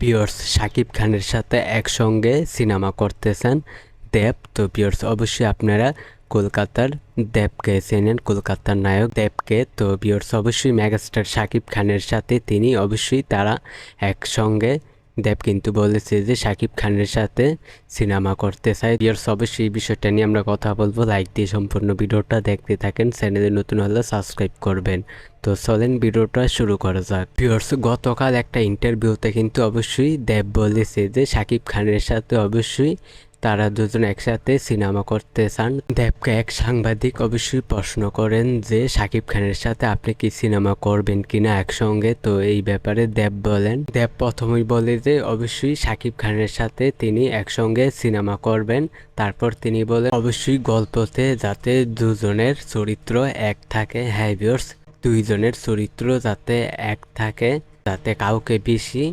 Viewers, Shakib খানের সাথে একসঙ্গে সিনেমা করতেছেন দেব। তো ভিউয়ার্স, অবশ্যই আপনারা কলকাতার দেবকে চেনেন, কলকাতার নায়ক দেবকে। তো ভিউয়ার্স, অবশ্যই মেগাস্টার শাকিব খানের সাথে তারা একসঙ্গে দেব কিন্তু বলেছে যে শাকিব খানের সাথে সিনেমা করতে চায়। ভিউয়ার্স, অবশ্যই এই বিষয়টা নিয়ে আমরা কথা বলবো। লাইক দিয়ে সম্পূর্ণ ভিডিওটা দেখতে থাকেন, চ্যানেলে নতুন হলে সাবস্ক্রাইব করবেন। তো চলেন ভিডিওটা শুরু করা যাক। ভিউয়ার্স, গতকাল একটা ইন্টারভিউতে কিন্তু অবশ্যই দেব বলেছে যে শাকিব খানের সাথে অবশ্যই তারা দুজন একসাথে সিনেমা করতে চান। দেবকে এক সাংবাদিক অবশ্যই প্রশ্ন করেন যে শাকিব খানের সাথে আপনি কি সিনেমা করবেন কিনা একসঙ্গে। তো এই ব্যাপারে দেব বলেন, দেব প্রথমেই বলে যে অবশ্যই শাকিব খানের সাথে তিনি একসঙ্গে সিনেমা করবেন। তারপর তিনি বলেন অবশ্যই গল্পতে যাতে দুজনের চরিত্র এক থাকে। হ্যাঁ ভিউয়ার্স, দুইজনের চরিত্র যাতে এক থাকে, যাতে কাউকে বেশি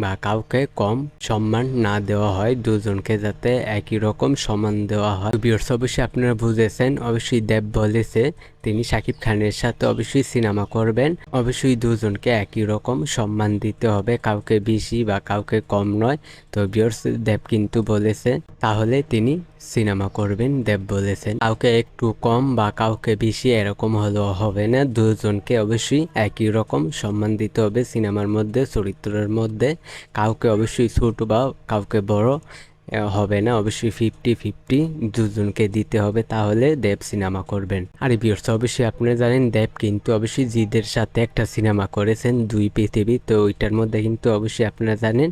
বা কাউকে কম সম্মান না দেওয়া হয়, দুজনকে যাতে একই রকম সম্মান দেওয়া হয়। ভিউয়ার্স, অবশ্যই আপনারা বুঝেছেন, অবশ্যই দেব বলেছে তিনি শাকিব খানের সাথে অবশ্যই সিনেমা করবেন। অবশ্যই দুজনকে একই রকম সম্মান দিতে হবে, কাউকে বেশি বা কাউকে কম নয়। তো ভিউয়ার্স, দেব কিন্তু বলেছে তাহলে তিনি সিনেমা করবেন। দেব বলেছেন কাউকে একটু কম বা কাউকে বেশি এরকম হলেও হবে না, দুজনকে অবশ্যই একই রকম সম্মান দিতে হবে সিনেমার মধ্যে, চরিত্রের মধ্যে। কাউকে অবশ্যই ছোট বা কাউকে বড় হবে না, অবশ্যই 50-50 দুজনকে দিতে হবে, তাহলে দেব সিনেমা করবেন। আর ভিউয়ার্স, অবশ্যই আপনারা জানেন দেব কিন্তু অবশ্যই জিদের সাথে একটা সিনেমা করেছেন দুই পৃথিবী। তো ওইটার মধ্যে কিন্তু অবশ্যই আপনারা জানেন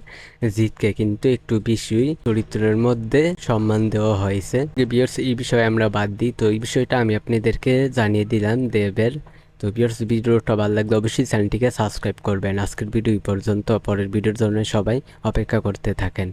জিতকে কিন্তু একটু বেশি চরিত্রের মধ্যে সম্মান দেওয়া হয়েছে। ভিউয়ার্স, এই বিষয়ে আমরা বাদ দিই। তো এই বিষয়টা আমি আপনাদেরকে জানিয়ে দিলাম দেবের। তো ভিউয়ার্স, ভিডিওটা ভালো লাগলে অবশ্যই চ্যানেলটিকে সাবস্ক্রাইব করবেন। আজকের ভিডিও এই পর্যন্ত, পরের ভিডিওর জন্য সবাই অপেক্ষা করতে থাকেন।